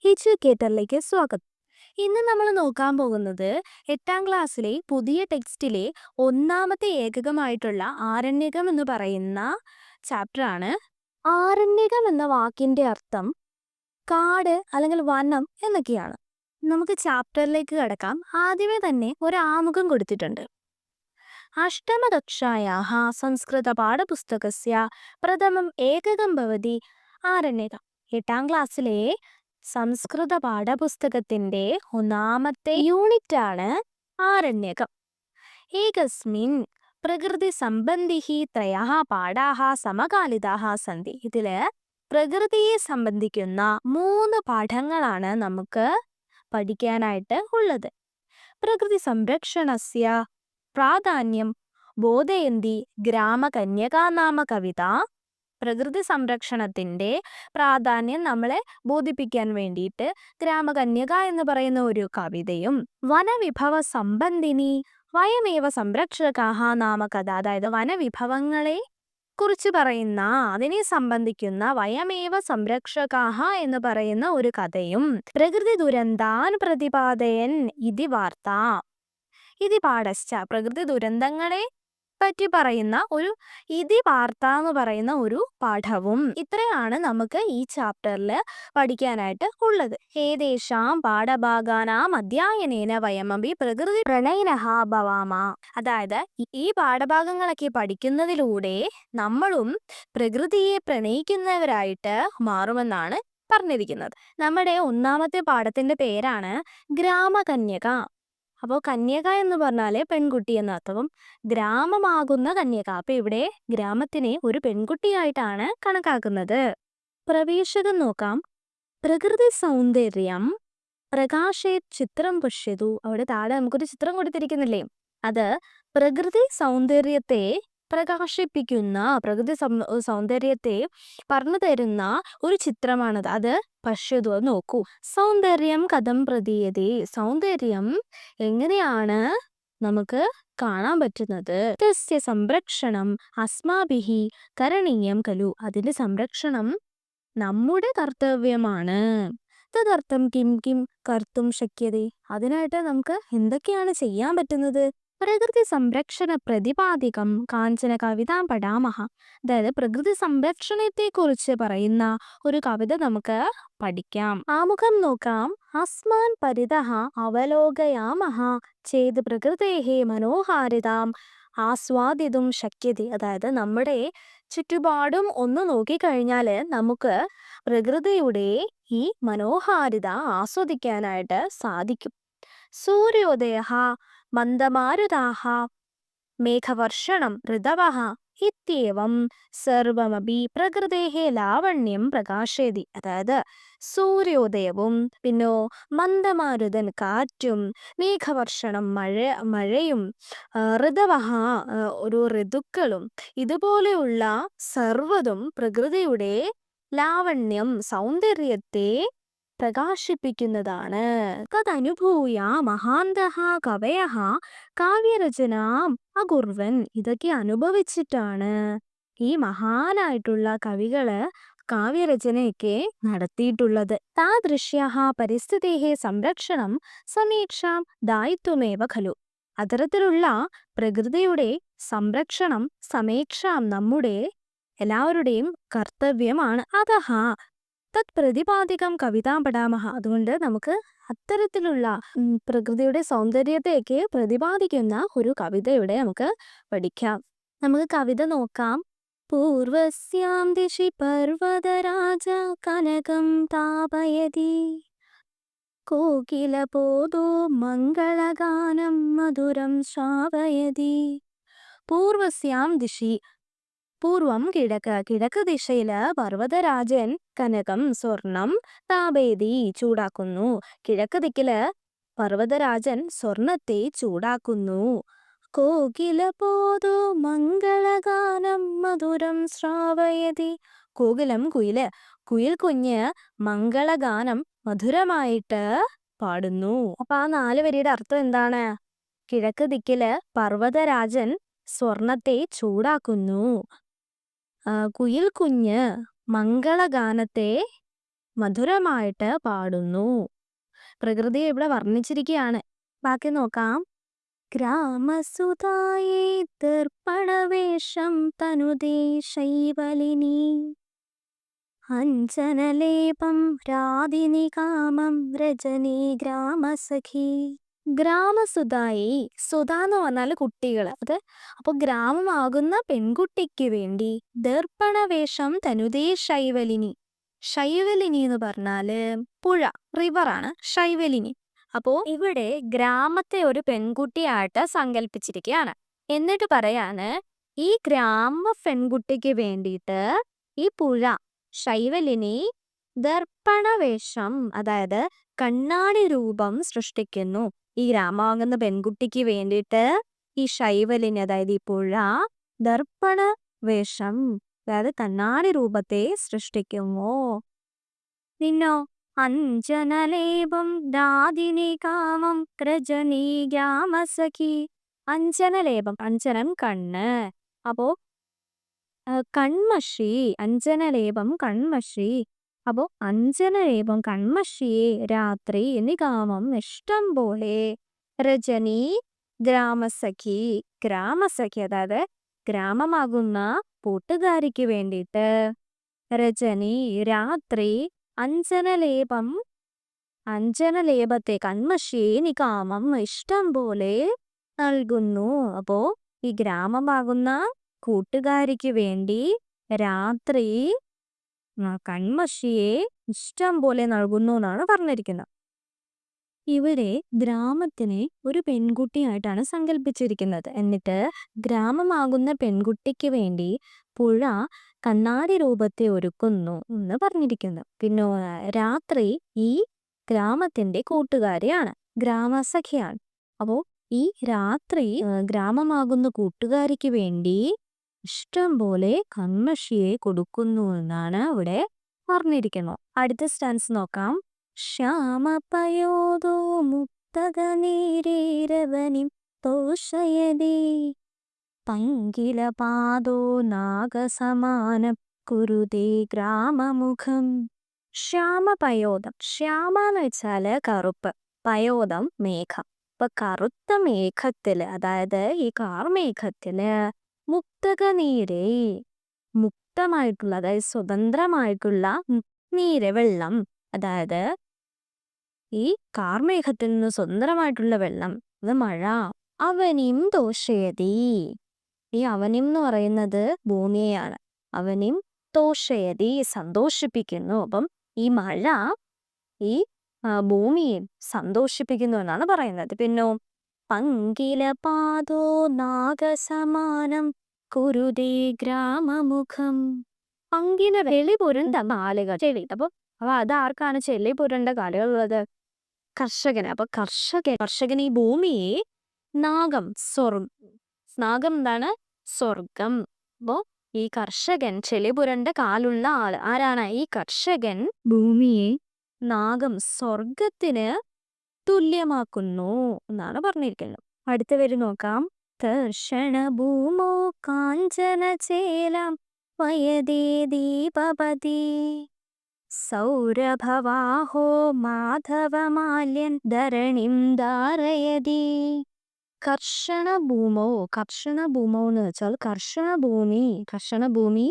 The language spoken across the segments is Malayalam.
എജ്യൂക്കേറ്ററിലേക്ക് സ്വാഗതം. ഇന്ന് നമ്മൾ നോക്കാൻ പോകുന്നത് 8ാം ക്ലാസ്സിലെ പുതിയ ടെക്സ്റ്റിലെ ഒന്നാമത്തെ ഏകകമായിട്ടുള്ള ആരണ്യകം എന്ന് പറയുന്ന ചാപ്റ്ററാണ്. ആരണ്യകം എന്ന വാക്കിന്റെ അർത്ഥം കാട് അല്ലെങ്കിൽ വനം എന്നൊക്കെയാണ്. നമുക്ക് ചാപ്റ്ററിലേക്ക് കടക്കാം. ആദ്യമേ തന്നെ ഒരു ആമുഖം കൊടുത്തിട്ടുണ്ട്. അഷ്ടമകക്ഷായാः സംസ്കൃത പാഠപുസ്തകസ്യ പ്രഥമം ഏകകം ഭവതി ആരണ്യകം. 8ാം ക്ലാസ്സിലെ സംസ്കൃത പാഠപുസ്തകത്തിന്റെ ഒന്നാമത്തെ യൂണിറ്റാണ് ആരണ്യകം. ഏകസ്മിൻ പ്രകൃതി സംബന്ധിഃ ത്രയഃ പാഠാः സമകാലിതാः സന്തി. ഇതില് പ്രകൃതിയെ സംബന്ധിക്കുന്ന 3 പാഠങ്ങളാണ് നമുക്ക് പഠിക്കാനായിട്ട് ഉള്ളത്. പ്രകൃതി സംരക്ഷണസ്യ പ്രാധാന്യം ബോധയന്തി ഗ്രാമകന്യകാ നാമ കവിത. പ്രകൃതി സംരക്ഷണത്തിന്റെ പ്രാധാന്യം നമ്മളെ ബോധിപ്പിക്കാൻ വേണ്ടിയിട്ട് ഗ്രാമകന്യക എന്ന് പറയുന്ന ഒരു കവിതയും വനവിഭവ സംബന്ധിനി വയമേവ സംരക്ഷകാഹ നാമ കഥ, അതായത് വനവിഭവങ്ങളെ കുറിച്ച് പറയുന്ന അതിനെ സംബന്ധിക്കുന്ന വയമേവ സംരക്ഷകാഹ എന്ന് പറയുന്ന ഒരു കഥയും പ്രകൃതി ദുരന്താൻ പ്രതിപാദയൻ ഇതി വാർത്ത. ഇതി പാഠശ്ച, പ്രകൃതി ദുരന്തങ്ങളെ പറ്റി പറയുന്ന ഒരു ഇതി വാർത്ത എന്ന് പറയുന്ന ഒരു പാഠവും. ഇത്രയാണ് നമുക്ക് ഈ ചാപ്റ്ററിൽ പഠിക്കാനായിട്ട് ഉള്ളത്. ഏതേഷാം പാഠഭാഗാനാം അധ്യയനേന വയമപി പ്രകൃതി പ്രണയിനഃ ഭവാമ. അതായത് ഈ പാഠഭാഗങ്ങളൊക്കെ പഠിക്കുന്നതിലൂടെ നമ്മളും പ്രകൃതിയെ പ്രണയിക്കുന്നവരായിട്ട് മാറുമെന്നാണ് പറഞ്ഞിരിക്കുന്നത്. നമ്മുടെ ഒന്നാമത്തെ പാഠത്തിന്റെ പേരാണ് ഗ്രാമകന്യക. അപ്പോൾ കന്യക എന്ന് പറഞ്ഞാല് പെൺകുട്ടി എന്ന അർത്ഥവും ഗ്രാമമാകുന്ന കന്യക. അപ്പൊ ഇവിടെ ഗ്രാമത്തിനെ ഒരു പെൺകുട്ടിയായിട്ടാണ് കണക്കാക്കുന്നത്. പ്രവേശകം നോക്കാം. പ്രകൃതി സൗന്ദര്യം പ്രകാശേ ചിത്രം പശ്യതു. അവിടെ താഴെ നമുക്കൊരു ചിത്രം കൊടുത്തിരിക്കുന്നില്ലേ, അത് പ്രകൃതി സൗന്ദര്യത്തെ പ്രകാശിപ്പിക്കുന്ന, പ്രകൃതി സൗന്ദര്യത്തെ പറഞ്ഞു തരുന്ന ഒരു ചിത്രമാണത്. അത് പശ്യതു, അത് നോക്കൂ. സൗന്ദര്യം കഥം പ്രതീയതേ, സൗന്ദര്യം എങ്ങനെയാണ് നമുക്ക് കാണാൻ പറ്റുന്നത്. തസ്യ സംരക്ഷണം അസ്മാഭിഃ കരണീയം ഖലു. അതിന്റെ സംരക്ഷണം നമ്മുടെ കർത്തവ്യമാണ്. തദർത്ഥം കിം കിം കർത്തും ശക്യതേ. അതിനായിട്ട് നമുക്ക് എന്തൊക്കെയാണ് ചെയ്യാൻ പറ്റുന്നത്. പ്രകൃതി സംരക്ഷണ പ്രതിപാദികം കാഞ്ചന കവിതാം പഠാമഹ. അതായത് പ്രകൃതി സംരക്ഷണത്തെ കുറിച്ച് പറയുന്ന ഒരു കവിത നമുക്ക് പഠിക്കാം. ആമുഖം നോക്കാം. അസ്മാൻ പരിതഃ അവലോകയാമഹ ചേത് പ്രകൃതേഃ മനോഹാരിതാം ആസ്വാദിതും ശക്യതേ. അതായത് നമ്മുടെ ചുറ്റുപാടും ഒന്ന് നോക്കിക്കഴിഞ്ഞാൽ നമുക്ക് പ്രകൃതിയുടെ ഈ മനോഹാരിത ആസ്വദിക്കാനായിട്ട് സാധിക്കും. സൂര്യോദയഃ മന്ദമാരുതാഃ മേഘവർഷണം ഋതവഃ ഇത്യേവം സർവമപി പ്രകൃതേഃ ലാവണ്യം പ്രകാശയതി. അതായത് സൂര്യോദയവും പിന്നോ മന്ദമാരുതൻ കാറ്റും മേഘവർഷണം മഴയും ഋതവഃ ഒരു ഋതുക്കളും ഇതുപോലെയുള്ള സർവ്വതും പ്രകൃതിയുടെ ലാവണ്യം സൗന്ദര്യത്തെ പ്രകാശിപ്പിക്കുന്നതാണ്. തദനുഭൂയ മഹാന്തഃ കവയഃ കാവ്യരചനാം അകുർവൻ. ഇതൊക്കെ അനുഭവിച്ചിട്ടാണ് ഈ മഹാനായിട്ടുള്ള കവികള് കാവ്യരചനയൊക്കെ നടത്തിയിട്ടുള്ളത്. താദൃശ്യഃ പരിസ്ഥിതേഃ സംരക്ഷണം സമീക്ഷാം ദായിത്വമേവ ഖലു. അത്തരത്തിലുള്ള പ്രകൃതിയുടെ സംരക്ഷണം സമീക്ഷാം നമ്മുടെ എല്ലാവരുടെയും കർത്തവ്യമാണ്. അതഃ തത് പ്രതിപാദികം കവിതാം പഠാമഹ. അതുകൊണ്ട് നമുക്ക് അത്തരത്തിലുള്ള പ്രകൃതിയുടെ സൗന്ദര്യത്തെയൊക്കെ പ്രതിപാദിക്കുന്ന ഒരു കവിതയുടെ നമുക്ക് പഠിക്കാം. നമുക്ക് കവിത നോക്കാം. പൂർവസ്യാം ദിശി പർവതരാജ കനകം താപയതി കോകിലപോദോ മംഗളഗാനം മധുരം ശ്രാവയതി. പൂർവസ്യാം ദിശി, പൂർവം കിഴക്ക്, കിഴക്ക് ദിശയില് പർവ്വതരാജൻ കനകം സ്വർണം താപേതി ചൂടാക്കുന്നു. കിഴക്ക് ദിക്കില് പർവ്വതരാജൻ സ്വർണത്തെ ചൂടാക്കുന്നു. കോകിലപോദോ മംഗളഗാനം മധുരം ശ്രാവയതി. കോകിലം കുയില്, കുയിൽ കുഞ്ഞ് മംഗളഗാനം മധുരമായിട്ട് പാടുന്നു. അപ്പൊ ആ 4 വരിയുടെ അർത്ഥം എന്താണ്. കിഴക്ക് ദിക്കില് പർവ്വതരാജൻ സ്വർണത്തെ ചൂടാക്കുന്നു, കുയിൽ കുഞ്ഞ് മംഗളഗാനത്തെ മധുരമായിട്ട് പാടുന്നു. പ്രകൃതിയെ ഇവിടെ വർണ്ണിച്ചിരിക്കുകയാണ്. ബാക്കി നോക്കാം. ഗ്രാമസുതായേ ദർപ്പണവേഷം തനുതേ ശൈവലിനി അഞ്ജനലേപം രാധിനി കാമം രജനീ ഗ്രാമസഖി. ഗ്രാമസുതായി, സുധ എന്ന് പറഞ്ഞാൽ കുട്ടികൾ. അപ്പോൾ ഗ്രാമമാകുന്ന പെൺകുട്ടിക്ക് വേണ്ടി ദർപ്പണവേഷം തനുതേ ശൈവലിനി. ശൈവലിനി എന്ന് പറഞ്ഞാല് പുഴ, റിവറാണ് ശൈവലിനി. അപ്പോൾ ഇവിടെ ഗ്രാമത്തെ ഒരു പെൺകുട്ടിയായിട്ട് സങ്കല്പിച്ചിരിക്കുകയാണ്. എന്നിട്ട് പറയാണ്, ഈ ഗ്രാമ പെൺകുട്ടിക്ക് വേണ്ടിയിട്ട് ഈ പുഴ ശൈവലിനി ദർപ്പണവേഷം, അതായത് കണ്ണാടി രൂപം സൃഷ്ടിക്കുന്നു. ഈ ഗ്രാമമാകുന്ന പെൺകുട്ടിക്ക് വേണ്ടിയിട്ട് ഈ ശൈവലിനി, അതായത് ഈ പുഴ ദർപ്പണ വേഷം, അതായത് കണ്ണാടി രൂപത്തെ സൃഷ്ടിക്കുന്നു. നിന്നോ അഞ്ജനലേപം ദാദിനി കാമം രജനീ ഗ്രാമസഖി. അഞ്ജനലേപം, അഞ്ജനം കണ്ണ്, അപ്പോ കൺമഷി, അഞ്ജനലേപം കൺമഷി. അപ്പോ അഞ്ജനലേപം കൺമഷിയെ രാത്രി നികാമം ഇഷ്ടം പോലെ, രജനി ഗ്രാമസഖി, ഗ്രാമസഖി അതായത് ഗ്രാമമാകുന്ന കൂട്ടുകാരിക്ക് വേണ്ടിയിട്ട്, രജനി രാത്രി, അഞ്ജനലേപം അഞ്ജനലേപത്തെ കൺമഷിയെ നികാമം ഇഷ്ടം പോലെ നൽകുന്നു. അപ്പോ ഈ ഗ്രാമമാകുന്ന കൂട്ടുകാരിക്ക് വേണ്ടി രാത്രി കൺമഷിയെ ഇഷ്ടം പോലെ നൽകുന്നു എന്നാണ് പറഞ്ഞിരിക്കുന്നത്. ഇവിടെ ഗ്രാമത്തിനെ ഒരു പെൺകുട്ടിയായിട്ടാണ് സങ്കല്പിച്ചിരിക്കുന്നത്. എന്നിട്ട് ഗ്രാമമാകുന്ന പെൺകുട്ടിക്ക് വേണ്ടി പുഴ കണ്ണാടി രൂപത്തെ ഒരുക്കുന്നു എന്ന് പറഞ്ഞിരിക്കുന്നു. പിന്നെ രാത്രി ഈ ഗ്രാമത്തിന്റെ കൂട്ടുകാരിയാണ്, ഗ്രാമസഖിയാണ്. അപ്പോൾ ഈ രാത്രി ഗ്രാമമാകുന്ന കൂട്ടുകാരിക്ക് വേണ്ടി ഇഷ്ടം പോലെ കൺമഷിയെ കൊടുക്കുന്നു എന്നാണ് ഇവിടെ പറഞ്ഞിരിക്കുന്നത്. അടുത്ത സ്റ്റാൻസ് നോക്കാം. ശ്യാമപയോദോ മുക്തകനീരേരവനിം തോഷയതി പങ്കിലപാദോ നാഗസമാനം കുരുതേ ഗ്രാമമുഖം. ശ്യാമപയോദം, ശ്യാമ എന്ന് വെച്ചാല് കറുപ്പ്, പയോദം മേഘം. അപ്പൊ കറുത്ത മേഘത്തില്, അതായത് ഈ കാർമേഘത്തില്, മുക്തകനീരേ മുക്തമായിട്ടുള്ള, അതായത് സ്വതന്ത്രമായിട്ടുള്ള നീര് വെള്ളം, അതായത് ഈ കാർമേഘത്തിൽ നിന്ന് സ്വതന്ത്രമായിട്ടുള്ള വെള്ളം, അത് മഴ. അവനിം തോഷയതി, ഈ അവനിം എന്ന് പറയുന്നത് ഭൂമിയെയാണ്. അവനിം തോഷയതി സന്തോഷിപ്പിക്കുന്നു. അപ്പം ഈ മഴ ഈ ഭൂമിയെ സന്തോഷിപ്പിക്കുന്നു എന്നാണ് പറയുന്നത്. പിന്നോ പങ്കിലപാദോ നാഗസമാനം കുരുതേ ഗ്രാമമുഖം. പങ്കില വെളി പുരണ്ട കാലുകൾ, ചെളി. അപ്പൊ അതാർക്കാണ് ചെളി പുരണ്ട കാലുകളുള്ളത്? കർഷകന്. അപ്പൊ കർഷകൻ ഈ ഭൂമിയെ നാഗം, നാഗം എന്താണ്? സ്വർഗം. അപ്പോ ഈ കർഷകൻ, ചെളി പുരണ്ട കാലുള്ള ആള് ആരാണ്? ഈ കർഷകൻ ഭൂമിയെ നാഗം, സ്വർഗത്തിന് തുല്യമാക്കുന്നു എന്നാണ് പറഞ്ഞിരിക്കുന്നത്. അടുത്ത വരി നോക്കാം. കർഷണ ഭൂമോ കാഞ്ചന ചേലം വയതേ ദീപപതി സൗരഭവാഹോ മാധവമാല്യൻ ധരണിം ധാരയതി. കർഷണഭൂമോ, കർഷണഭൂമോ എന്ന് വെച്ചാൽ കർഷണഭൂമി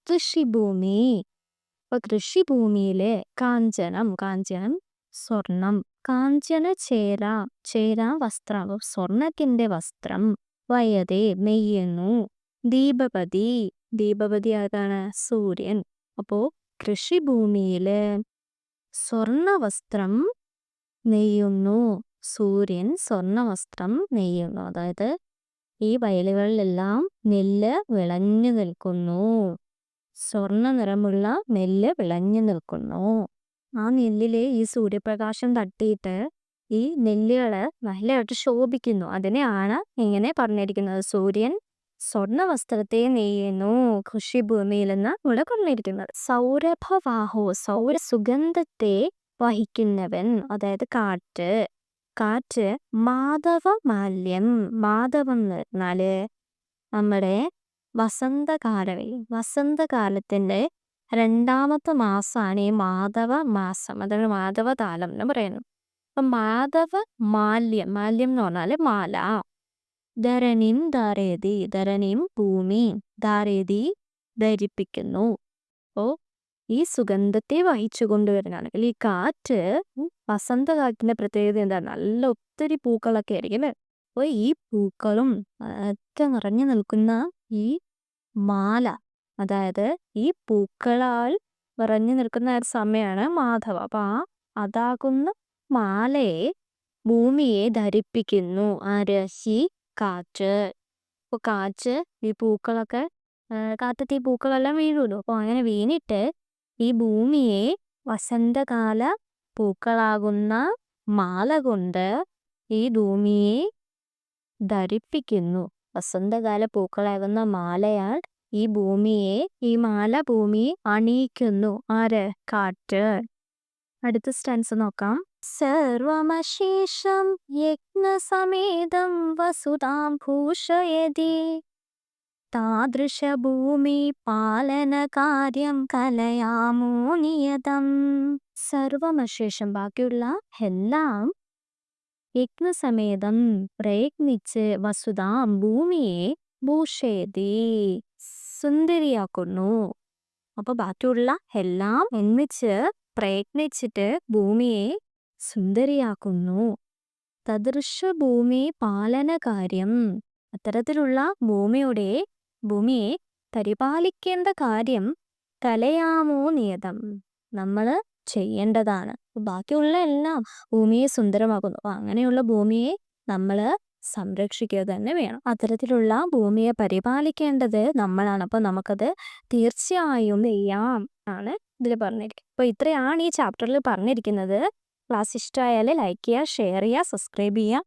കൃഷിഭൂമി. അപ്പൊ കൃഷിഭൂമിയിലെ കാഞ്ചനം, കാഞ്ചനം സ്വർണം, കാഞ്ചന ചേര, ചേര വസ്ത്രം, സ്വർണത്തിന്റെ വസ്ത്രം, വയതേ നെയ്യുന്നു, ദീപപതി, ദീപപതി ആരാണ്? സൂര്യൻ. അപ്പോ കൃഷിഭൂമിയില് സ്വർണവസ്ത്രം നെയ്യുന്നു, സൂര്യൻ സ്വർണവസ്ത്രം നെയ്യുന്നു. അതായത് ഈ വയലുകളിലെല്ലാം നെല്ല് വിളഞ്ഞു നിൽക്കുന്നു, സ്വർണ്ണ നിറമുള്ള നെല്ല് വിളഞ്ഞു നിൽക്കുന്നു. ആ നെല്ലില് ഈ സൂര്യപ്രകാശം തട്ടിയിട്ട് ഈ നെല്ലുകള് നല്ലതായിട്ട് ശോഭിക്കുന്നു. അതിനെയാണ് ഇങ്ങനെ പറഞ്ഞിരിക്കുന്നത്, സൂര്യൻ സ്വർണ്ണ വസ്ത്രത്തെ നെയ്യുന്നു കൃഷിഭൂമിയിൽ നിന്ന് ഇവിടെ പറഞ്ഞിരിക്കുന്നത്. സൗരഭവാഹോ, സൗര സുഗന്ധത്തെ വഹിക്കുന്നവൻ, അതായത് കാറ്റ്. കാറ്റ് മാധവമാല്യം, മാധവം എന്ന് പറഞ്ഞാല് നമ്മുടെ വസന്തകാലത്തിന്റെ രണ്ടാമത്തെ മാസമാണ് ഈ മാധവ മാസം, അതായത് മാധവതാലം എന്ന് പറയുന്നത്. അപ്പം മാധവ മാല്യം, മാല്യം എന്ന് പറഞ്ഞാൽ മാല. ധരണിം ധാരയതി, ധരണിം ഭൂമി, ധാരയതി ധരിപ്പിക്കുന്നു. അപ്പോൾ ഈ സുഗന്ധത്തെ വഹിച്ചു കൊണ്ടുവരുന്നതാണ്. അല്ലെങ്കിൽ ഈ കാറ്റ്, വസന്തകാലത്തിന്റെ പ്രത്യേകത എന്താണ്? നല്ല ഒത്തിരി പൂക്കളൊക്കെ ആയിരിക്കും അല്ലേ? അപ്പോൾ ഈ പൂക്കളും ഒക്കെ നിറഞ്ഞു നിൽക്കുന്ന ഈ മാല, അതായത് ഈ പൂക്കളാൽ നിറഞ്ഞു നിൽക്കുന്ന ഒരു സമയമാണ് മാധവ. അപ്പൊ അതാകുന്ന മാലയെ, ഭൂമിയെ ധരിപ്പിക്കുന്നു ആര്? ഈ കാറ്റ്. അപ്പൊ കാറ്റ് ഈ പൂക്കളൊക്കെ, കാറ്റത്ത് ഈ പൂക്കളെല്ലാം വീഴുമല്ലോ. അപ്പൊ അങ്ങനെ വീണിട്ട് ഈ ഭൂമിയെ വസന്തകാല പൂക്കളാകുന്ന മാല കൊണ്ട് ഈ ഭൂമിയെ ധരിപ്പിക്കുന്നു. വസന്തകാല പൂക്കളാകുന്ന മാലയാൽ ഈ ഭൂമിയെ, ഈ മാല ഭൂമിയെ അണിയിക്കുന്നു. ആര്? കാറ്റ്. അടുത്ത സ്റ്റാൻസ് നോക്കാം. സർവമശേഷം യജ്ഞസമേതം വസുതാം ഭൂഷയതി, താദൃശഭൂമി പാലനകാര്യം കലയാമോ നിയതം. സർവമശേഷം ബാക്കിയുള്ള എല്ലാം യജ്ഞസമേതം പ്രയത്നിച്ച് വസുതാം ഭൂമിയെ ഭൂഷയതി സുന്ദരിയാക്കുന്നു. അപ്പൊ ബാക്കിയുള്ള എല്ലാം ഒന്നിച്ച് പ്രയത്നിച്ചിട്ട് ഭൂമിയെ സുന്ദരിയാക്കുന്നു. തദൃശ ഭൂമി പാലന കാര്യം, അത്തരത്തിലുള്ള ഭൂമിയെ പരിപാലിക്കേണ്ട കാര്യം കലയാമോ നിയതം, നമ്മൾ ചെയ്യേണ്ടതാണ്. ബാക്കിയുള്ള എല്ലാം ഭൂമിയെ സുന്ദരമാക്കുന്നു. അപ്പൊ അങ്ങനെയുള്ള ഭൂമിയെ നമ്മൾ സംരക്ഷിക്കുക തന്നെ വേണം. അത്തരത്തിലുള്ള ഭൂമിയെ പരിപാലിക്കേണ്ടത് നമ്മളാണ്. അപ്പൊ നമുക്കത് തീർച്ചയായും ചെയ്യാം ആണ് ഇതിൽ പറഞ്ഞിരിക്കുന്നത്. അപ്പൊ ഇത്രയാണ് ഈ ചാപ്റ്ററിൽ പറഞ്ഞിരിക്കുന്നത്. ക്ലാസ് ഇഷ്ടമായാൽ ലൈക്ക് ചെയ്യുക, ഷെയർ ചെയ്യുക, സബ്സ്ക്രൈബ് ചെയ്യുക.